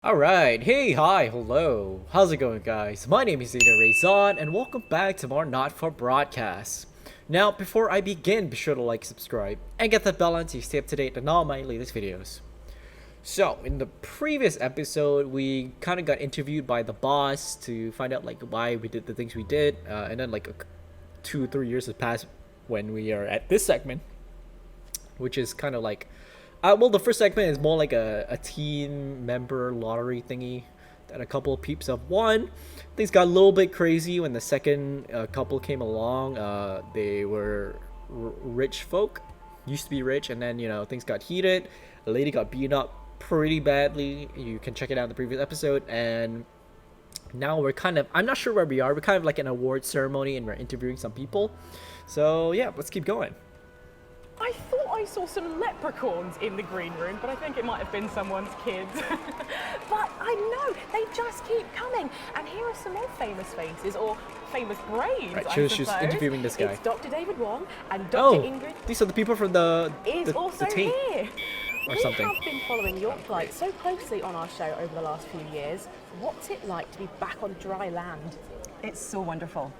Alright, hey, hi, hello. How's it going, guys? My name is ZetaRayZod, and welcome back to more Not For Broadcast. Now, before I begin, be sure to like, subscribe, and get that bell on to stay up to date on all my latest videos. So, in the previous episode, we kind of got interviewed by the boss to find out like why we did the things we did, and then like 2 3 years have passed when we are at this segment, which is kind of like well, the first segment is more like a team member lottery thingy that a couple of peeps have won. Things got a little bit crazy when the second couple came along. They were rich folk, used to be rich, and then things got heated. A lady got beaten up pretty badly. You can check it out in the previous episode. And now we're kind of, I'm not sure where we are. We're kind of like an award ceremony, and we're interviewing some people. So yeah, let's keep going. I thought I saw some leprechauns in the green room, but I think it might have been someone's kids. But I know, they just keep coming. And here are some more famous faces, or famous brains, Right, I she's suppose. interviewing this guy. It's Dr. David Wong and Dr. Oh, Ingrid these are the people from the also tape here. or We something. have been following your plight so closely on our show over the last few years. What's it like to be back on dry land? It's so wonderful.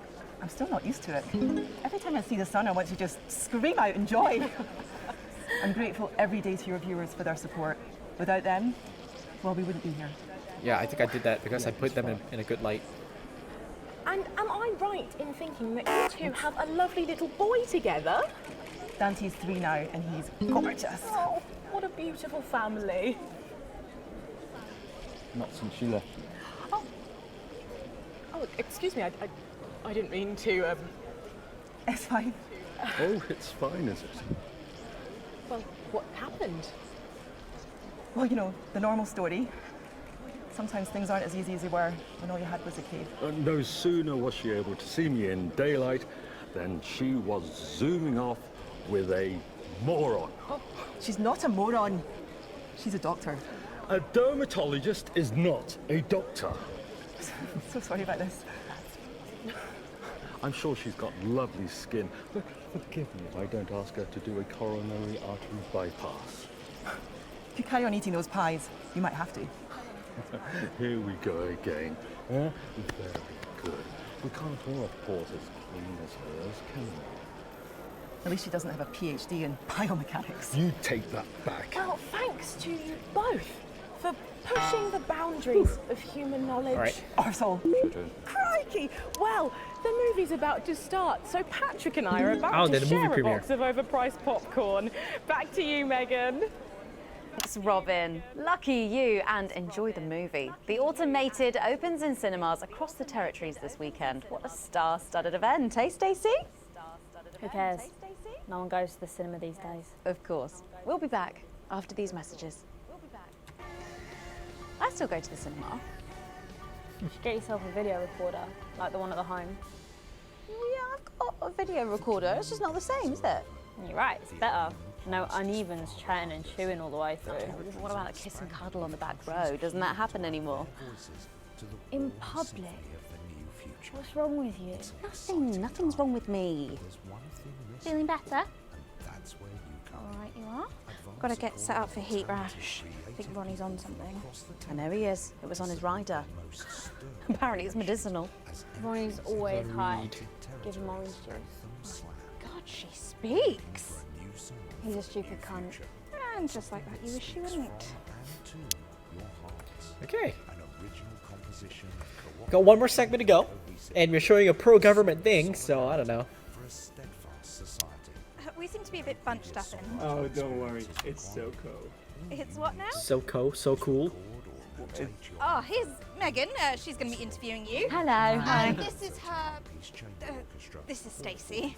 I'm still not used to it. Every time I see the sun, I want to just scream out in joy. I'm grateful every day to your viewers for their support. Without them, well, we wouldn't be here. Yeah, I think I did that because I put them in a good light. And am I right in thinking that you two have a lovely little boy together? Dante's 3 now, and he's gorgeous. Oh, what a beautiful family. Not since she left. Oh, excuse me, I didn't mean to, It's fine. Oh, it's fine, is it? well, what happened? Well, you know, the normal story. Sometimes things aren't as easy as they were when all you had was a cave. No sooner was she able to see me in daylight than she was zooming off with a moron. She's not a moron. She's a doctor. A dermatologist is not a doctor. So sorry about this. I'm sure she's got lovely skin, but forgive me if I don't ask her to do a coronary artery bypass. If you carry on eating those pies, you might have to. Here we go again. Very good. We can't all afford as clean as hers, can we? At least she doesn't have a PhD in biomechanics. You take that back. Well, thanks to you both for pushing the boundaries of human knowledge. All right. Arsehole. Crikey! Well, the movie's about to start, so Patrick and I are about the to movie share a premiere. box of overpriced popcorn. Back to you, Megan. Thanks, Robin. Lucky you, and enjoy the movie. The Automated opens in cinemas across the territories this weekend. What a star-studded event, eh, Stacey? Who cares? No one goes to the cinema these days. Of course. We'll be back after these messages. I still go to the cinema. You should get yourself a video recorder, like the one at the home. Yeah, I've got a video recorder. It's just not the same, is it? You're right, it's better. No unevens chatting and chewing all the way through. What about a kiss and cuddle on the back row? Doesn't that happen anymore? In public? What's wrong with you? Nothing's wrong with me. Feeling better? All right, you are. Got to get set up for Heatrash. I think Ronnie's on something. I know he is. It was on his rider. Apparently it's medicinal. Ronnie's always high. Give him orange juice. God, she speaks. He's a stupid cunt. And just like that, you wish she wouldn't. Okay. Got one more segment to go, and we're showing a pro-government thing, so I don't know. We seem to be a bit bunched up in. Oh, don't worry. It's so cool. It's what now? So cool. Oh, here's Megan. She's going to be interviewing you. Hello. Hi. This is her. This is Stacey.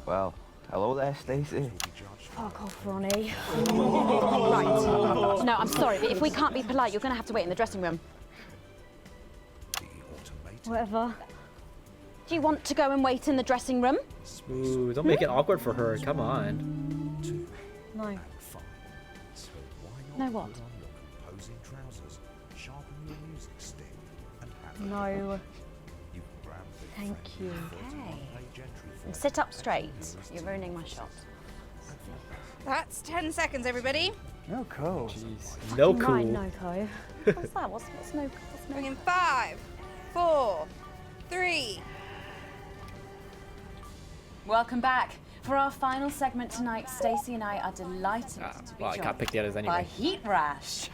Well, hello there, Stacey. Fuck off, Ronnie. Right. No, I'm sorry, but if we can't be polite, you're going to have to wait in the dressing room. Whatever. Do you want to go and wait in the dressing room? Ooh, don't make it awkward for her. Come on. No. No what? No. Thank you. Okay. And sit up straight. You're ruining my shot. That's 10 seconds, everybody. No co. Jeez. No cool. Right, Noko. What's that? What's no? Bring in 5, 4, 3. Welcome back. For our final segment tonight, Stacey and I are delighted to be Well, I joined can't pick the others by anyway. Heatrash.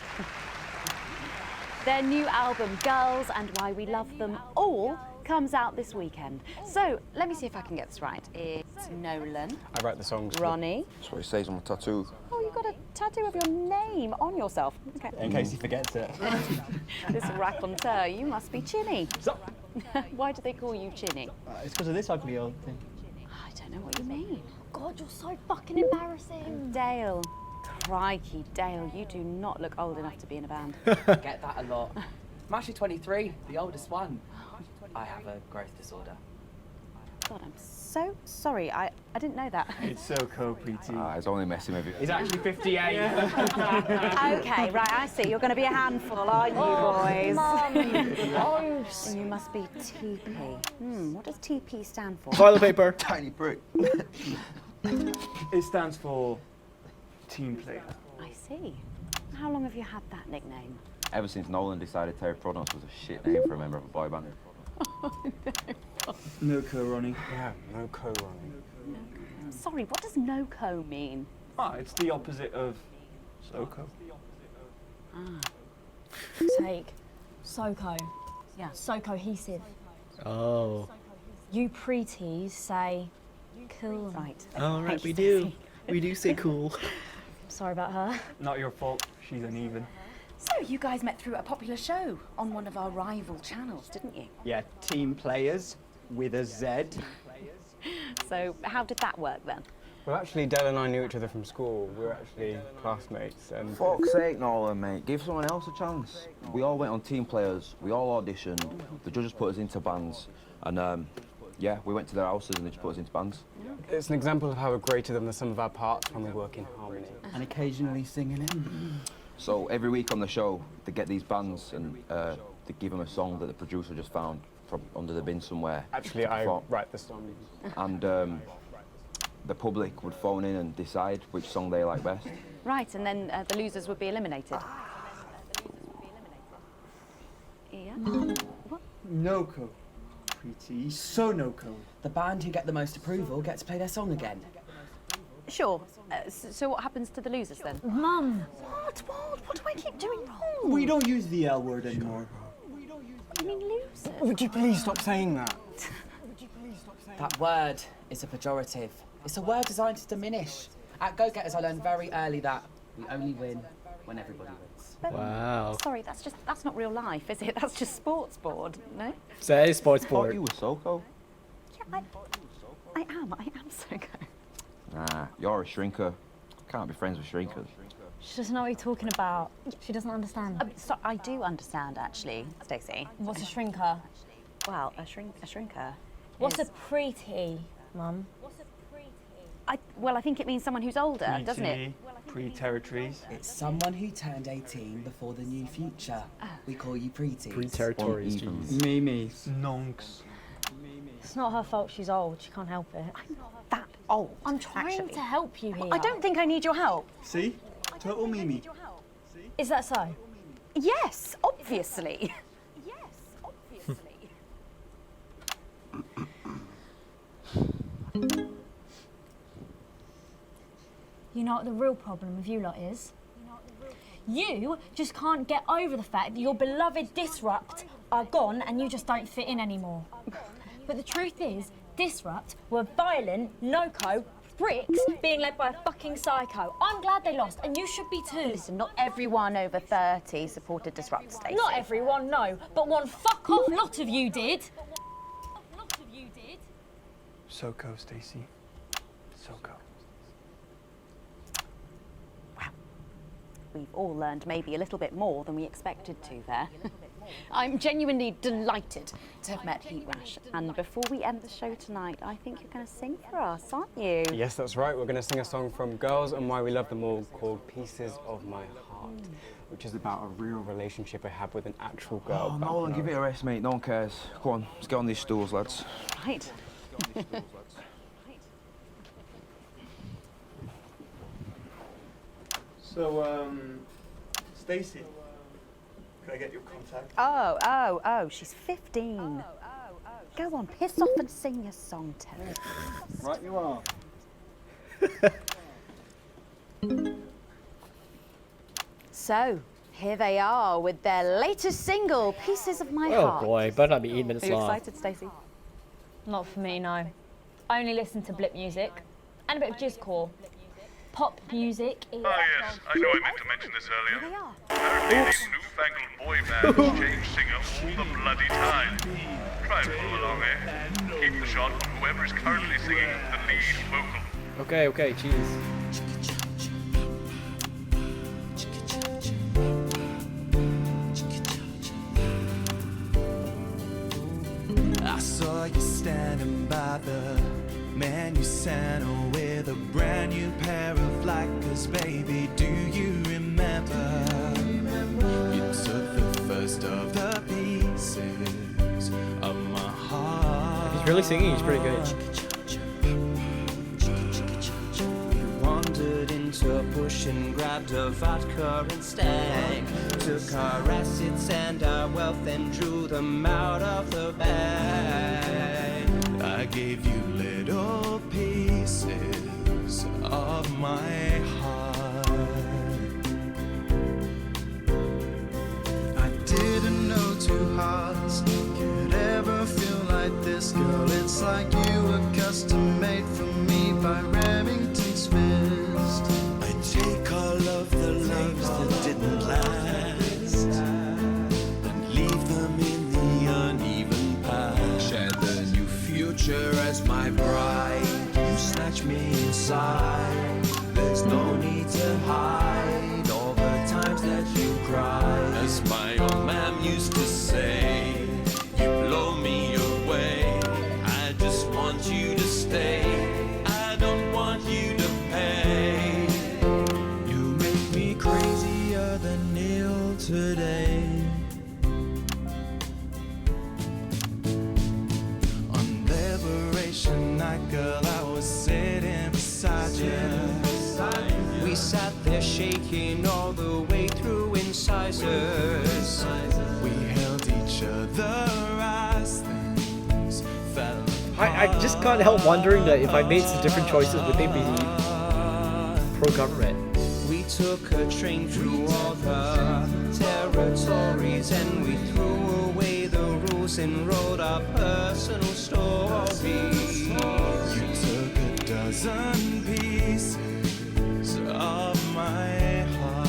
Their new album, Girls and Why We Love Them All, comes out this weekend. So, let me see if I can get this right. It's Nolan, I write the songs. Ronnie. That's what it says on my tattoo. Oh, you got a tattoo of your name on yourself. Okay. In case he forgets it. This raconteur, you must be Chinny. Stop. Why do they call you Chinny? It's because of this ugly old thing. I don't know what you mean. God, you're so fucking embarrassing. Dale. Crikey, Dale, you do not look old enough to be in a band. Get that a lot. I'm actually 23, the oldest one. I have a growth disorder. God, I'm so sorry. I didn't know that. It's so co-pretty. He's only messing with you. He's actually 58. Okay, right, I see. You're going to be a handful, aren't you, boys? Mum. And you must be TP. What does TP stand for? Toilet paper. Tiny prick. It stands for team player. I see. How long have you had that nickname? Ever since Nolan decided Terry Pronos was a shit name for a member of a boy band. No co, Ronnie. Yeah, no co, Ronnie. Sorry, what does no-co mean? It's the opposite of so-co. Take. So Yeah. so cohesive. Oh. You pretees say cool. Right. All right, Thank we you, do. Stacey. We do say cool. Sorry about her. Not your fault. She's uneven. So, you guys met through a popular show on one of our rival channels, didn't you? Yeah, team players with a Z. So, how did that work then? Well, actually, Dale and I knew each other from school. We were actually classmates, and Fuck's sake, Nolan, mate. Give someone else a chance. We all went on team players. We all auditioned. The judges put us into bands. And, yeah, we went to their houses and they just put us into bands. it's an example of how we're greater than the sum of our parts when we work in harmony. And occasionally singing it. So every week on the show, they get these bands and they give them a song that the producer just found from under the bin somewhere. Actually, I write the song. And the public would phone in and decide which song they like best. Right, and then the losers would be eliminated. Yeah? What? No co. Pretty. So no co. The band who get the most approval get to play their song again. Sure. So what happens to the losers then? Mum. What do I keep doing wrong? We don't use the L word anymore. You mean losers? Would you please stop saying that? That word is a pejorative. It's a word designed to diminish. At Go-Getters, I learned very early that we only win when everybody wins. But, Wow. Sorry, that's not real life, is it? That's just sports board, no? Say sports I thought board. you were Soko. Yeah, I am so good. Nah, you're a shrinker. Can't be friends with shrinkers. She doesn't know what you're talking about. She doesn't understand. So I do understand, actually, Stacey. What's a shrinker? Well, a shrinker. What's a is- pretty, Mum? I think it means someone who's older, doesn't it? Pre-territories. It's someone who turned 18 before the new future. We call you preteens. Pre-territories. Uneven. Jeez. Mimi's. Nonks. It's not her fault she's old. She can't help it. I'm not that old. I'm trying actually. to help you here. I don't think I need your help. See? Total Mimi. Is that so? Yes, obviously. You know what the real problem with you lot is? You just can't get over the fact that your beloved Disrupt are gone and you just don't fit in anymore. But the truth is, Disrupt were violent, no-co, bricks being led by a fucking psycho. I'm glad they lost, and you should be too. Listen, not everyone over 30 supported Disrupt, Stacey. Not everyone, no, but one fuck-off lot of you did. Soko, Stacey. Soko. We've all learned maybe a little bit more than we expected to there. I'm genuinely delighted to have met Heatrash. And before we end the show tonight, I think you're going to sing for us, aren't you? Yes, that's right. We're going to sing a song from Girls and Why We Love Them All called Pieces of My Heart, which is about a real relationship I have with an actual girl. Oh, Nolan, give it a rest, mate. No one cares. Go on, let's get on these stools, lads. Right. So, Stacey, can I get your contact? Oh, she's 15. Go on, piss off and sing your song, Terry. Right you are. So, here they are with their latest single, Pieces of My Oh Heart. boy, better not be 8 minutes Are you long. excited, Stacey? Not for me, no. I only listen to blip music and a bit of jizzcore. Pop music is... Ah, yes, I know I meant to mention this earlier. Here they are. Apparently, these newfangled boy bands change singer all the bloody time. Try and follow along, eh? Keep the shot on whoever is currently singing the lead vocal. Okay, jeez. I saw you standing by the menu center with a brand new pair of Lakers, baby. Do you remember? You took the first of the pieces of my heart. He's really singing, he's pretty good. We wandered into a bush and grabbed a vodka and stank. Took our assets and our wealth and drew them out of the bag. I gave you little pieces of my heart. I didn't know two hearts could ever feel like this, girl. It's like you were custom made for me by Remington's fist. I take all of the loves that didn't last and leave them in the uneven past. Share the new future as my bride. You snatch me inside. There's no need to hide all the times that you cried. As my old man used to say, you blow me away. I just want you to stay. I don't want you to pay. You make me crazier than Neil today. On Liberation Night, girl, I was sitting beside you. We sat there shaking all the way through incisors. We held each other as things fell apart. I just can't help wondering that if I made some different choices, would they be pro-government? We took a train through all the territories and we threw away the rules and wrote our personal stories. You took a dozen pieces of my heart.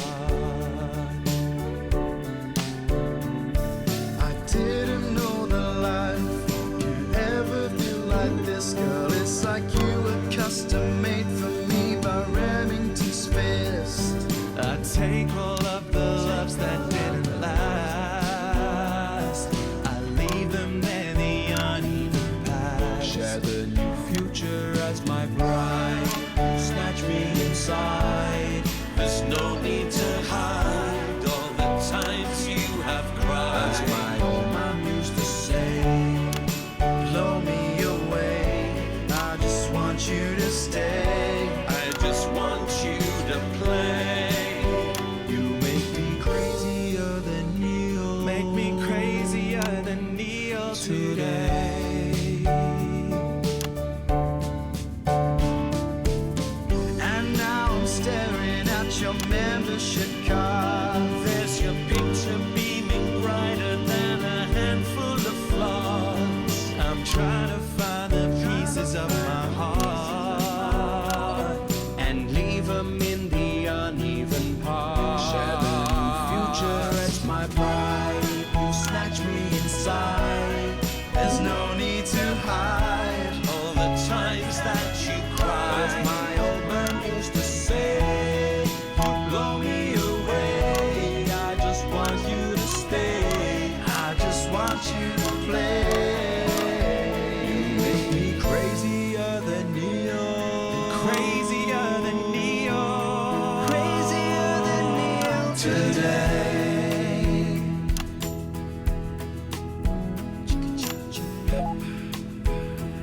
I didn't know that life could ever feel like this, girl. It's like you were custom made for me by Remington's fist. I take all of the loves that didn't last. I leave them there, the uneven past. Share the new future as my bride. Snatch me inside. There's no need to hide all the times you have cried. As my old man used to say, blow me away. I just want you to stay. I just want you to play. You make me crazier than Neil. Make me crazier than Neil today. And now I'm staring at your membership card. There's your picture beaming brighter than a handful of flaws. I'm trying to find the pieces of my heart and leave them in the uneven parts. Share the new future as my bride. You snatch me inside. There's no need to hide all the times that you cried. As my old man used to say, you blow me away. I just want you to stay. I just want you to play. You make me crazier than Neil. Crazier than Neil. Crazier than Neil today.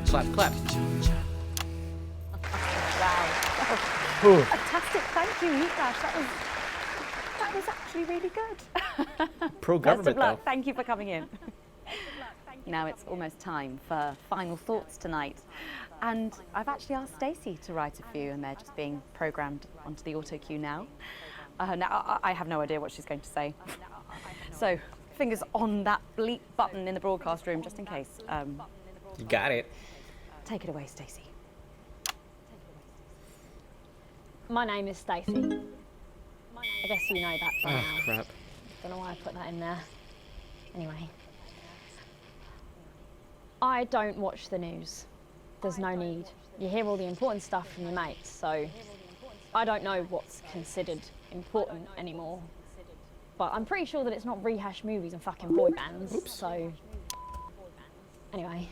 Clap, clap. Wow. Ooh. Fantastic. Thank you, Heatrash. That was That was actually really good. Pro-government, Best of luck. though. Thank you for coming in. Now it's almost time for final thoughts tonight. And I've actually asked Stacey to write a few, and they're just being programmed onto the auto cue now. Now, I have no idea what she's going to say. So, fingers on that bleep button in the broadcast room, just in case. You got it. Take it away, Stacey. My name is Stacey. I guess you know that by now. Crap. Don't know why I put that in there. Anyway. I don't watch the news. There's no need. You hear all the important stuff from your mates, so I don't know what's considered important anymore. But I'm pretty sure that it's not rehashed movies and fucking boy bands. Oops. So anyway,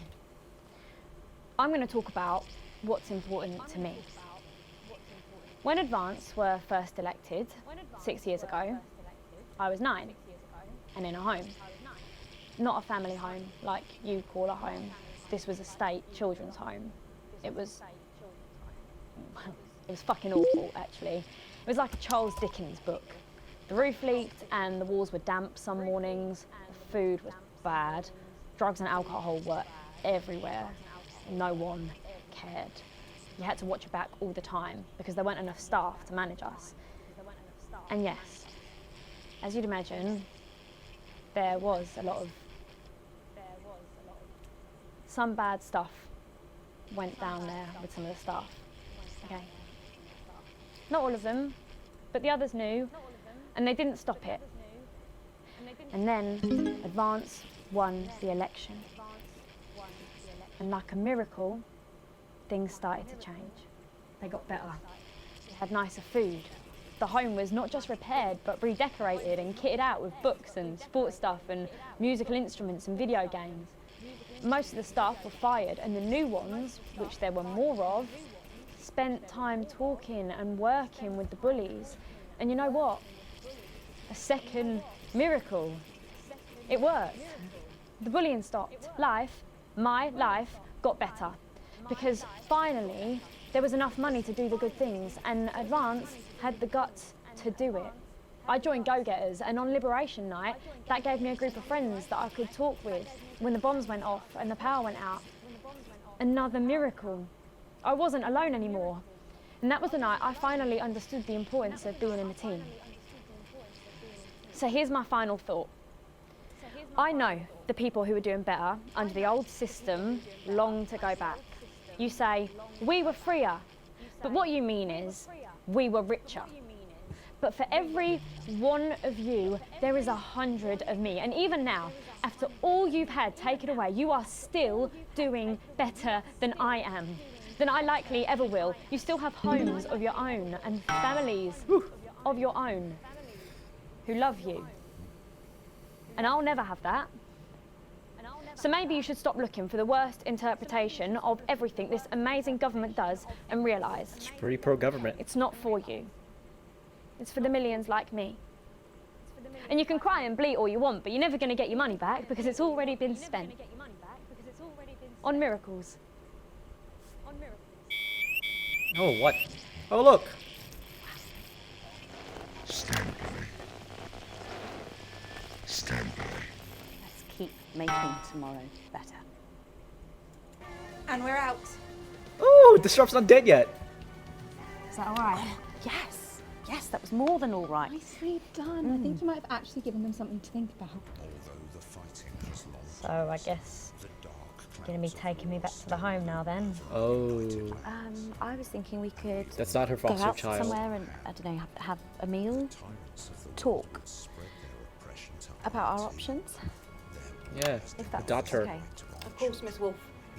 I'm going to talk about what's important to me. When Advance were first elected 6 years ago, I was 9 and in a home. Not a family home like you call a home. This was a state children's home. It was fucking awful, actually. It was like a Charles Dickens book. The roof leaked and the walls were damp some mornings. The food was bad. Drugs and alcohol were everywhere. No one cared. You had to watch your back all the time because there weren't enough staff to manage us. And yes, as you'd imagine, there was a lot of some bad stuff went down there with some of the staff. Okay. Not all of them, but the others knew, and they didn't stop it. And then Advance won the election. And like a miracle, things started to change. They got better. They had nicer food. The home was not just repaired, but redecorated and kitted out with books and sports stuff and musical instruments and video games. Most of the staff were fired, and the new ones, which there were more of, spent time talking and working with the bullies. And you know what? A second miracle. It worked. The bullying stopped. My life, got better. Because finally, there was enough money to do the good things, and Advance had the guts to do it. I joined Go-Getters, and on Liberation Night, that gave me a group of friends that I could talk with when the bombs went off and the power went out. Another miracle. I wasn't alone anymore. And that was the night I finally understood the importance of being in a team. So here's my final thought. I know the people who were doing better under the old system long to go back. You say, we were freer, but what you mean is, we were richer. But for every one of you, there is 100 of me. And even now, after all you've had taken away, you are still doing better than I am, than I likely ever will. You still have homes of your own and families of your own who love you. And I'll never have that. So maybe you should stop looking for the worst interpretation of everything this amazing government does and realise It's pretty pro-government. it's not for you. It's for the millions like me. And you can cry and bleat all you want, but you're never going to get your money back because it's already been spent on miracles. Oh, what? Oh, look. Stand by. Stand by. Let's keep making tomorrow better. And we're out. Oh, Disrupt's not dead yet. Is that all right? Yes. Yes, that was more than all right. Nicely done. I think you might have actually given them something to think about. So I guess you're going to be taking me back to the home now then. Oh. I was thinking we could That's not her go foster out child. somewhere and, I don't know, have a meal, talk about our options. Yeah, If that's adopt her. okay. Of course, Miss Wolf.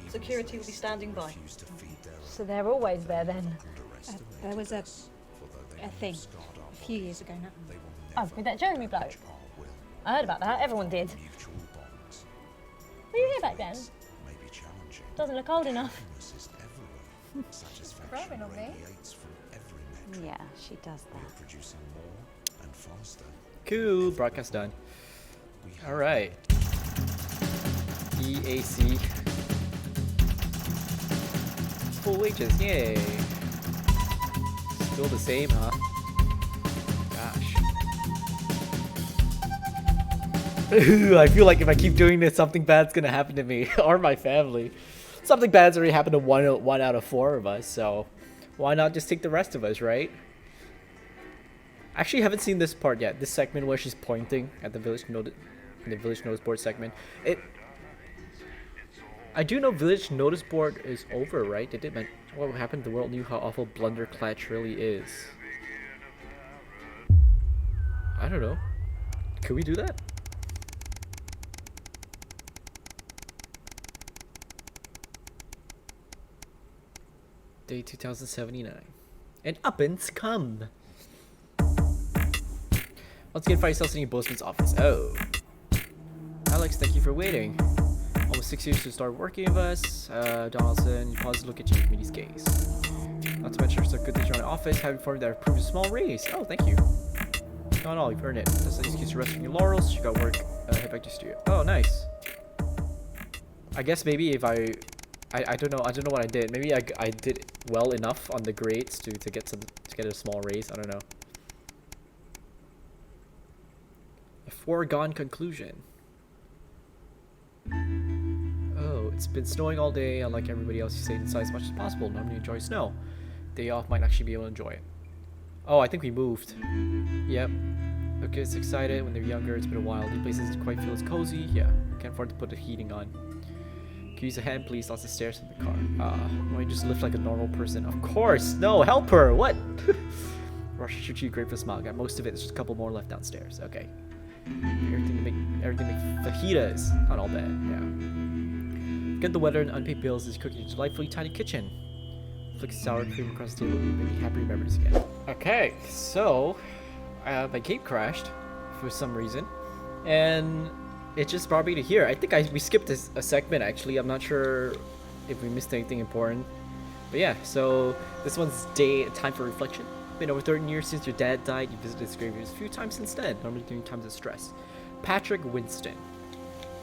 Security will be standing by. So they're always there then? There was a thing a few years ago now. Oh, with that Jeremy bloke? I heard about that, everyone did. Were you here back then? Doesn't look old enough. Growing on me. Yeah, she does that. Cool, broadcast done. Alright. EAC. Full wages, yay. Still the same, huh? Gosh. I feel like if I keep doing this, something bad's gonna happen to me or my family. Something bad's already happened to one out of 4 of us, so why not just take the rest of us, right? Actually, haven't seen this part yet. This segment where she's pointing at the village notice board segment. I do know village notice board is over, right? They did mention what happened. The world knew how awful Blunder Clutch really is. I don't know. Could we do that? Day 2079. And uppins come. Once again, find yourself sitting in Bozeman's office. Oh. Alex, thank you for waiting. Almost 6 years to start working with us. Donaldson, you pause to look at you with these gaze. Not to mention, it's a good to join the office. Have informed that I approved a small raise. Oh, thank you. Not all, you've earned it. That's an excuse to rest from your laurels. You got work. Head back to your studio. Oh, nice. I guess maybe if I don't know what I did. Maybe I did well enough on the grades to get a small raise. I don't know. A foregone conclusion. Oh, it's been snowing all day. Unlike everybody else, you stayed inside as much as possible. Normally enjoy snow. Day off might actually be able to enjoy it. Oh, I think we moved. Yep. Okay, it's excited. When they're younger, it's been a while. New places quite feel as cozy. Yeah, can't afford to put the heating on. Can you use a hand, please? Lots of stairs in the car. Why you just live like a normal person? Of course! No, help her! What? Rush shoot you, great for a smile. Got most of it. There's just a couple more left downstairs. Okay. Everything to make fajitas. Not all bad, yeah. Get the weather and unpaid bills is cooking a delightfully tiny kitchen. Flick sour cream across the table. Make me happy memories again. Okay, so my game crashed for some reason, and it just brought me to here. I think we skipped a segment actually. I'm not sure if we missed anything important, but yeah. So this one's time for reflection. Been over 13 years since your dad died. You visited his graveyard a few times instead, normally during times of stress. Patrick Winston.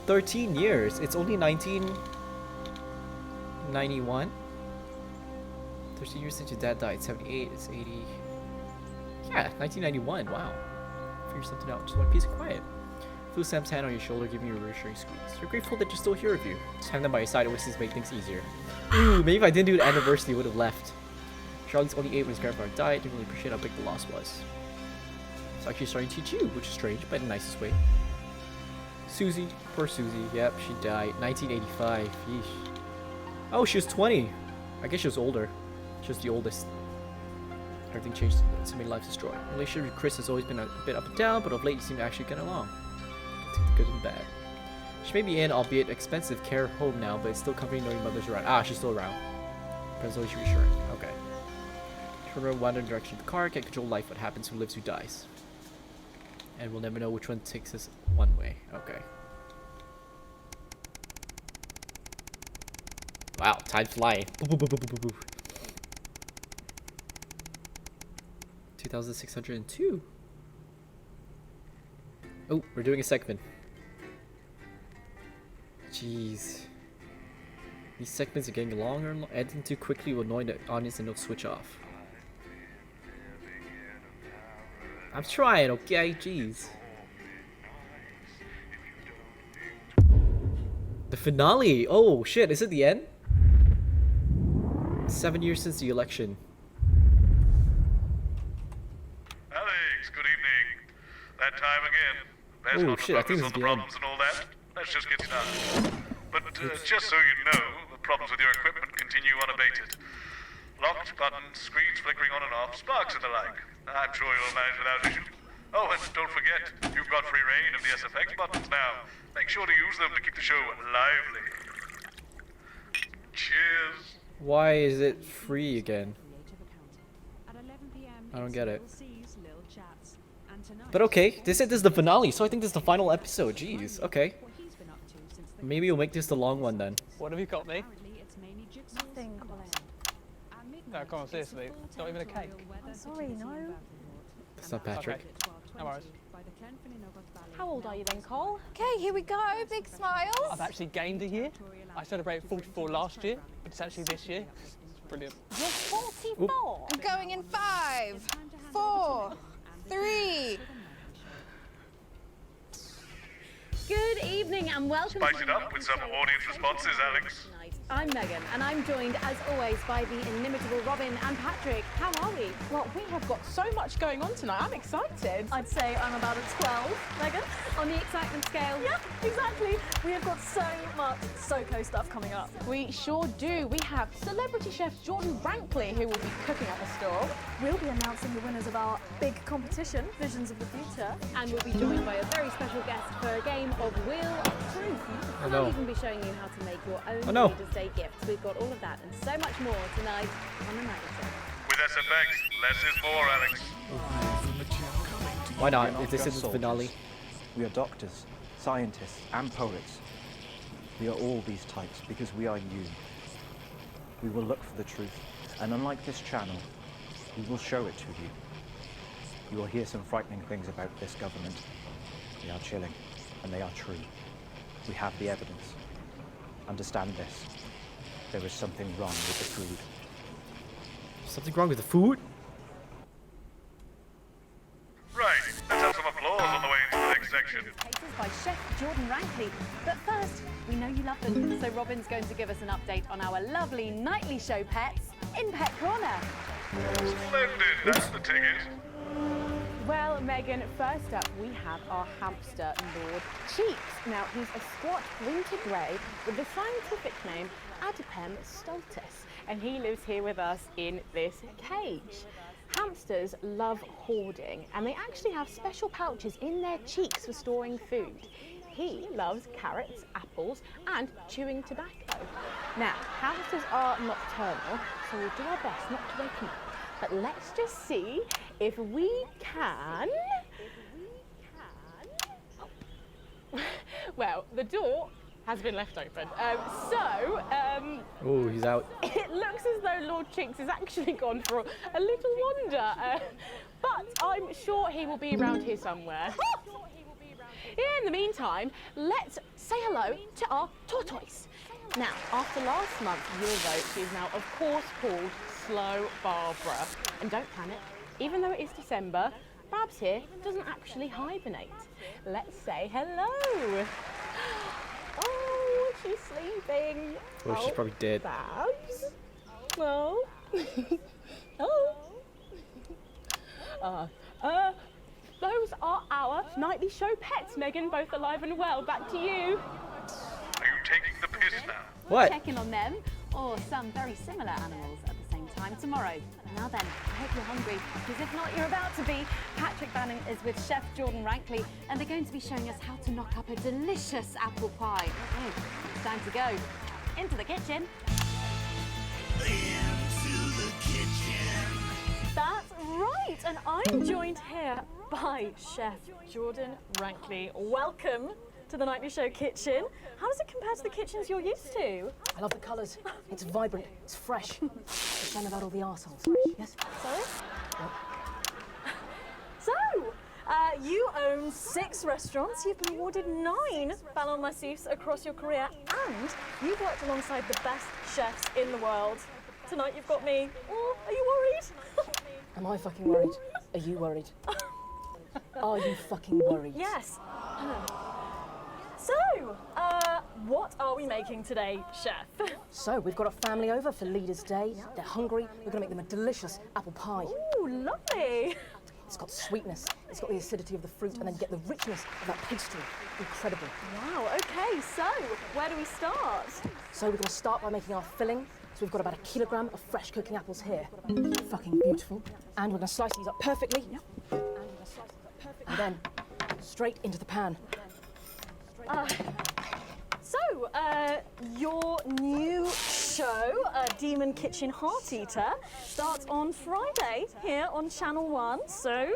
13 years. It's only 1991. 13 years since your dad died. 78 is 80. Yeah, 1991. Wow. Figure something out. Just want a piece of quiet. Feel Sam's hand on your shoulder, giving you a reassuring squeeze. You're grateful that you're still here with you. Just having them by your side always make things easier. Ooh, maybe if I didn't do the anniversary, would have left. Charlie's only 8 when his grandfather died. Didn't really appreciate how big the loss was. It's actually starting to teach you, which is strange, but in the nicest way. Susie. Poor Susie. Yep, she died. 1985. Yeesh. Oh, she was 20. I guess she was older. She was the oldest. Everything changed. So many lives destroyed. Relationship with Chris has always been a bit up and down, but of late you seem to actually get along. Take the good and bad. She may be in, albeit expensive, care home now, but it's still comforting knowing your mother's around. Ah, she's still around. That's always reassuring. Okay. Turn around, wander in the direction of the car, can't control life, what happens, who lives, who dies. And we'll never know which one takes us one way. Okay. Wow, time's flying. 2,602. Oh, we're doing a segment. Jeez. These segments are getting longer and editing too quickly will annoy the audience and they'll switch off. I'm trying, okay? Jeez. The finale! Oh shit, is it the end? 7 years since the election. Alex, good evening. That time again. There's Oh not shit, I think this is the the end. problems and all that. Let's just get started. But just so you know, the problems with your equipment continue unabated. Locked buttons, screens flickering on and off, sparks and the like. I'm sure you'll manage without issue. Oh, and don't forget, you've got free reign of the SFX buttons now. Make sure to use them to keep the show lively. Cheers. Why is it free again? I don't get it. But okay, they said this is the finale, so I think this is the final episode. Jeez, okay. Maybe we'll make this the long one then. What have you got me? Nothing, Colin. No, come on, seriously. It's not even a cake. I'm sorry, no. That's not Patrick. Okay. No worries. How old are you then, Cole? Okay, here we go. Big smiles. I've actually gained a year. I celebrated 44 last year, but it's actually this year. It's brilliant. You're 44? I'm going in 5, 4, 3. Good evening and welcome. Spice it up with some audience responses, Alex. I'm Megan, and I'm joined, as always, by the inimitable Robin and Patrick. How are we? Well, we have got so much going on tonight. I'm excited. I'd say I'm about at 12, Megan. On the excitement scale? Yeah, exactly. We have got so much SoCo stuff coming up. We sure do. We have celebrity chef Jordan Rankley, who will be cooking at the store. We'll be announcing the winners of our big competition, Visions of the Future. And we'll be joined by a very special guest for a game of Wheel of Truth. Oh, And no. I'll even be showing you how to make your own Oh, no. Leaders' Day gifts. We've got all of that and so much more tonight on the Night Show. With SFX, less is more, Alex. Why not? If this is the finale. We are doctors, scientists, and poets. We are all these types because we are you. We will look for the truth, and unlike this channel, we will show it to you. You will hear some frightening things about this government. They are chilling, and they are true. We have the evidence. Understand this. There is something wrong with the food. Something wrong with the food? Right, let's have some applause on the way into the next section. Cases by Chef Jordan Rankley. But first, we know you love them, so Robin's going to give us an update on our lovely nightly show pets in Pet Corner. Splendid, that's the ticket. Well, Megan, first up we have our hamster, Lord Cheeks. Now, he's a squat winter grey with the scientific name Adipem stultus, and he lives here with us in this cage. Hamsters love hoarding, and they actually have special pouches in their cheeks for storing food. He loves carrots, apples, and chewing tobacco. Now, hamsters are nocturnal, so we'll do our best not to wake him up. But let's just see if we can. Well, the door has been left open. Oh, he's out. It looks as though Lord Cheeks has actually gone for a little wander. But I'm sure he will be around here somewhere. In the meantime, let's say hello to our tortoise. Now, after last month's Euro, she is now, of course, called Slow Barbara. And don't panic, even though it is December, Babs here doesn't actually hibernate. Let's say hello. Oh, she's sleeping. Oh, she's probably dead. Babs? No. Those are our nightly show pets, Megan, both alive and well. Back to you. Are you taking the piss now? What? Check in on them, or some very similar animals at the same time tomorrow. Now then, I hope you're hungry, because if not, you're about to be. Patrick Bannon is with Chef Jordan Rankley, and they're going to be showing us how to knock up a delicious apple pie. It's time to go into the kitchen. Into the kitchen. That's right, and I'm joined here by Chef Jordan Rankley. Welcome to the Nightly Show kitchen. How does it compare to the kitchens you're used to? I love the colours. It's vibrant. It's fresh. It's a shame about all the arseholes. Yes? Sorry? So, you own 6 restaurants. You've been awarded 9 Ballon d'Or across your career, and you've worked alongside the best chefs in the world. Tonight you've got me. Oh, are you worried? Am I fucking worried? Are you worried? Are you fucking worried? Yes. So, what are we making today, Chef? So, we've got a family over for Leaders' Day. They're hungry. We're going to make them a delicious apple pie. Ooh, lovely. It's got sweetness, it's got the acidity of the fruit, and then you get the richness of that pastry. Incredible. Wow, okay, so where do we start? So, we're going to start by making our filling. So, we've got about 1 kilogram of fresh cooking apples here. Fucking beautiful. And we're going to slice these up perfectly. And then straight into the pan. So, your new show, Demon Kitchen Heart Eater, starts on Friday here on Channel 1. So,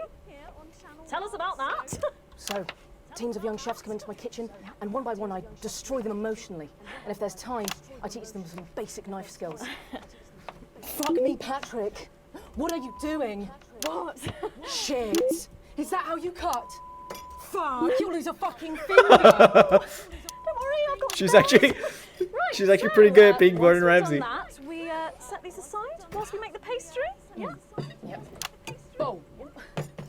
tell us about that. So, teams of young chefs come into my kitchen, and one by one I destroy them emotionally. And if there's time, I teach them some basic knife skills. Fuck me, Patrick. What are you doing? What? Shit. Is that how you cut? Fuck, you'll lose a fucking finger. Don't worry, I've got She's spares. actually, Right, she's actually pretty good at being Gordon once Ramsay. we've done that, we set these aside whilst we make the pastry. Yeah. Yep. Bowl.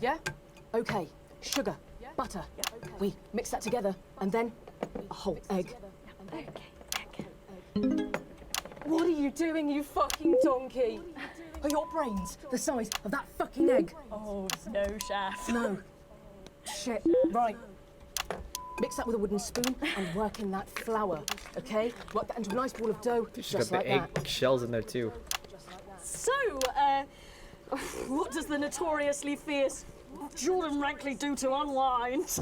Yeah? Okay. Sugar. Butter. We mix that together, and then a whole egg. What are you doing, you fucking donkey? Are your brains the size of that fucking egg? Oh, no, chef. No. Shit. Right. Mix that with a wooden spoon and work in that flour, okay? Work that into a nice ball of dough, She's just got like the egg that. shells in there too. So, what does the notoriously fierce Jordan Rankley do to unwind?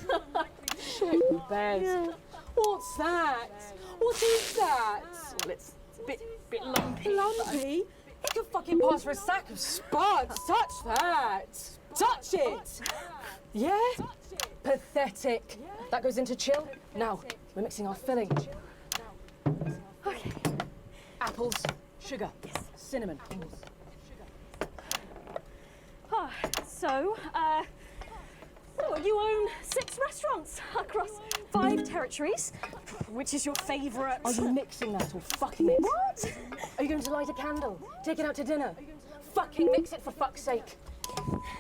Shit, Bez. Yeah. What's that? What is that? Well, it's a bit lumpy. Lumpy? It could fucking pass for a sack of spuds. Touch that. Touch it. Yeah? Pathetic. That goes into chill. Now, we're mixing our filling. Okay. Apples, sugar, cinnamon. So, you own 6 restaurants across 5 territories. Which is your favourite? Are you mixing that or fucking it? What? Are you going to light a candle? Take it out to dinner? Fucking mix it for fuck's sake.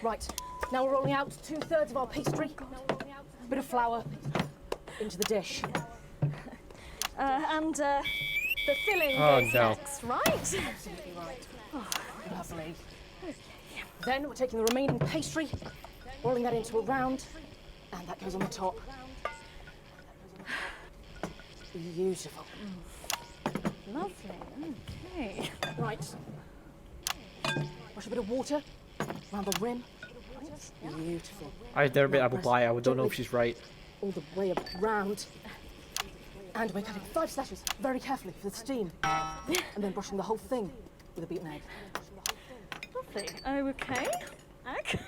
Right, now we're rolling out 2/3 of our pastry. Bit of flour into the dish. And the filling Oh, is no. next, right? Absolutely right. Oh, lovely. Then we're taking the remaining pastry, rolling that into a round, and that goes on the top. Beautiful. Lovely. Okay. Right. Wash a bit of water around the rim. Beautiful. I've never been apple pie. I don't know if she's right. All the way around. And we're cutting 5 slashes very carefully for the steam. And then brushing the whole thing with a beaten egg. Lovely. Okay. Egg.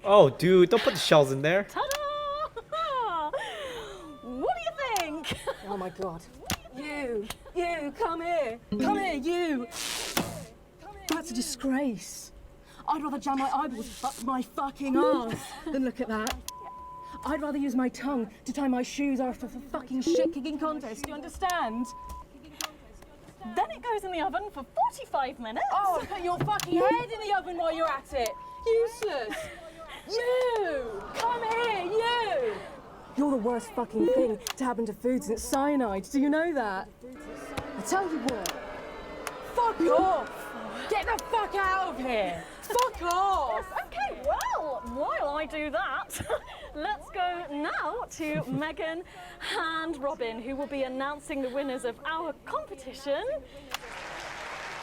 Oh, dude, don't put the shells in there. Ta-da! What do you think? Oh my god. You, come here, you. That's a disgrace. I'd rather jam my eyeballs up my fucking arse than look at that. I'd rather use my tongue to tie my shoes after a fucking shit-kicking contest, do you understand? Then it goes in the oven for 45 minutes. Oh, put your fucking head in the oven while you're at it. Useless. You, come here, you. You're the worst fucking thing to happen to food since cyanide. Do you know that? I tell you what. Fuck off. Get the fuck out of here. Fuck off. Okay, well, while I do that, let's go now to Megan and Robin, who will be announcing the winners of our competition.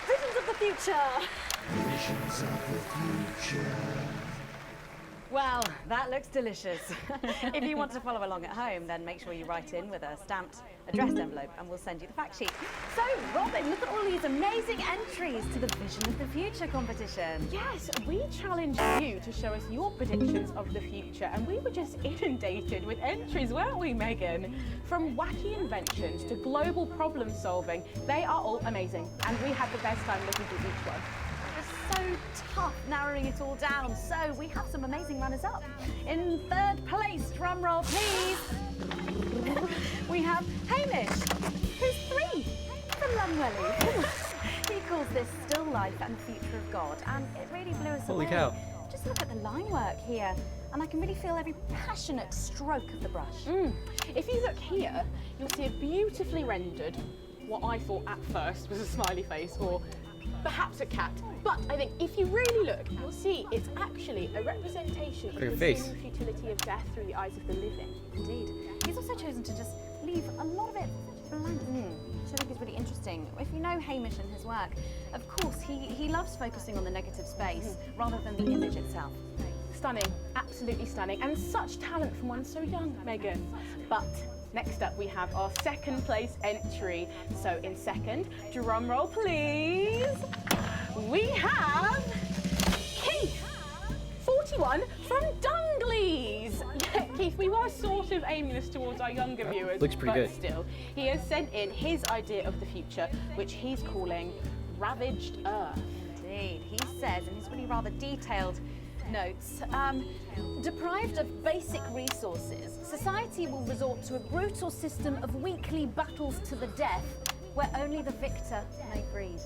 Visions of the Future. Visions of the future. Well, that looks delicious. If you want to follow along at home, then make sure you write in with a stamped addressed envelope and we'll send you the fact sheet. So, Robin, look at all these amazing entries to the Vision of the Future competition. Yes, we challenged you to show us your predictions of the future, and we were just inundated with entries, weren't we, Megan? From wacky inventions to global problem solving, they are all amazing, and we had the best time looking through each one. So tough narrowing it all down. So we have some amazing runners-up. In 3rd place, drum roll please, we have Hamish, who's 3 from Lunwelly. He calls this Still Life and the Future of God, and it really blew us Holy away. cow. Just look at the line work here, and I can really feel every passionate stroke of the brush. If you look here, you'll see a beautifully rendered, what I thought at first was a smiley face, or perhaps a cat. But I think if you really look, you'll see it's actually a representation of Your the face. same futility of death through the eyes of the living. Indeed. He's also chosen to just leave a lot of it blank, which I think is really interesting. If you know Hamish and his work, of course, he loves focusing on the negative space rather than the image itself. Stunning, absolutely stunning, and such talent from one so young, Megan. But next up we have our 2nd place entry. So in 2nd, drum roll please, we have Keith, 41 from Dungleys. Yeah, Keith, we were sort of aiming this towards our younger viewers, Looks pretty but good. still, he has sent in his idea of the future, which he's calling Ravaged Earth. Indeed. He says in his really rather detailed notes, deprived of basic resources, society will resort to a brutal system of weekly battles to the death where only the victor may breed.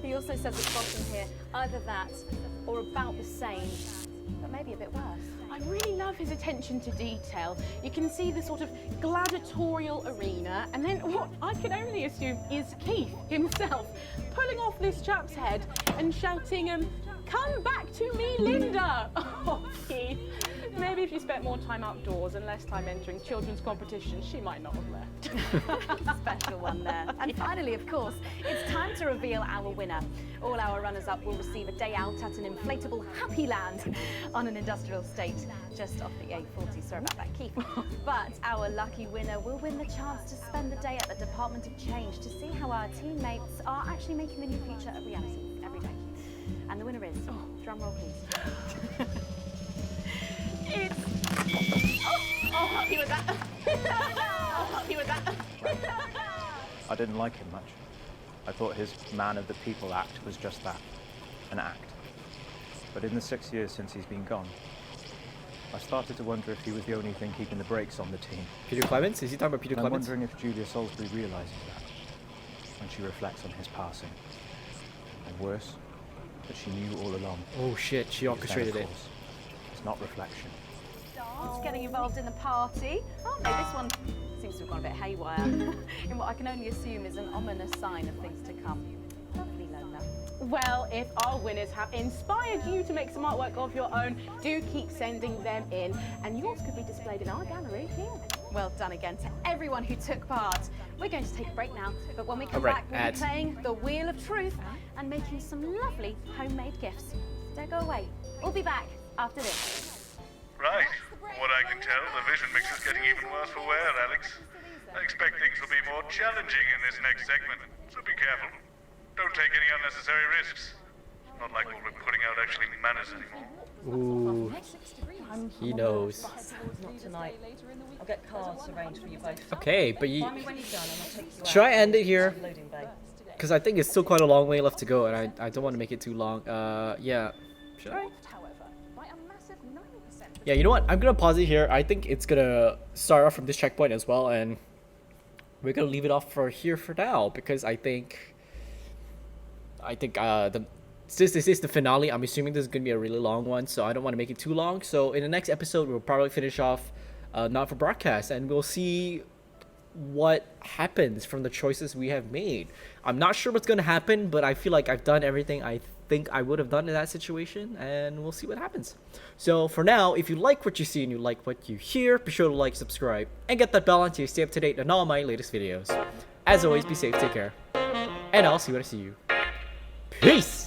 He also says at the bottom here, either that or about the same, but maybe a bit worse. I really love his attention to detail. You can see the sort of gladiatorial arena, and then what I can only assume is Keith himself pulling off this chap's head and shouting, "Come back to me, Linda!" Oh, Keith. Maybe if you spent more time outdoors and less time entering children's competitions, she might not have left. Special one there. And finally, of course, it's time to reveal our winner. All our runners-up will receive a day out at an inflatable Happy Land on an industrial estate just off the A40. Sorry about that, Keith. But our lucky winner will win the chance to spend the day at the Department of Change to see how our teammates are actually making the new future a reality every day. And the winner is, drum roll please. I'll help you with that. I'll help you with that. I didn't like him much. I thought his man of the people act was just that, an act. But in the 6 years since he's been gone, I started to wonder if he was the only thing keeping the brakes on the team. Peter Clements? Is he talking about Peter And Clements? I'm wondering if Julia Salisbury realises that when she reflects on his passing. And worse, that she knew all along. Oh shit, she orchestrated it. It's not reflection. Dance, getting involved in the party. Oh no, this one seems to have gone a bit haywire in what I can only assume is an ominous sign of things to come. Lovely, Lola. Well, if our winners have inspired you to make some artwork of your own, do keep sending them in, and yours could be displayed in our gallery here. Well done again to everyone who took part. We're going to take a break now, but when we come Alright, back, we'll be playing the Wheel of Truth and making some lovely homemade gifts. Don't go away. We'll be back after this. Right. From what I can tell, the vision mix is getting even worse for wear, Alex. I expect things will be more challenging in this next segment, so be careful. Don't take any unnecessary risks. Not like what we're putting out actually matters anymore. Ooh, he knows. Not tonight. I'll get cards arranged for you both. Okay, but you... Find me when you're done and I'll take you Should out. I end it here? Loading bay. Because I think it's still quite a long way left to go, and I don't want to make it too long. Yeah. Should I? Yeah, you know what? I'm gonna pause it here. I think it's gonna start off from this checkpoint as well, and we're gonna leave it off for here for now because I think since this is the finale, I'm assuming this is gonna be a really long one, so I don't want to make it too long. So in the next episode, we'll probably finish off not for broadcast, and we'll see what happens from the choices we have made. I'm not sure what's gonna happen, but I feel like I've done everything I think I would have done in that situation, and we'll see what happens. So for now, if you like what you see and you like what you hear, be sure to like, subscribe, and get that bell on to stay up to date on all my latest videos. As always, be safe, take care, and I'll see you when I see you. Peace!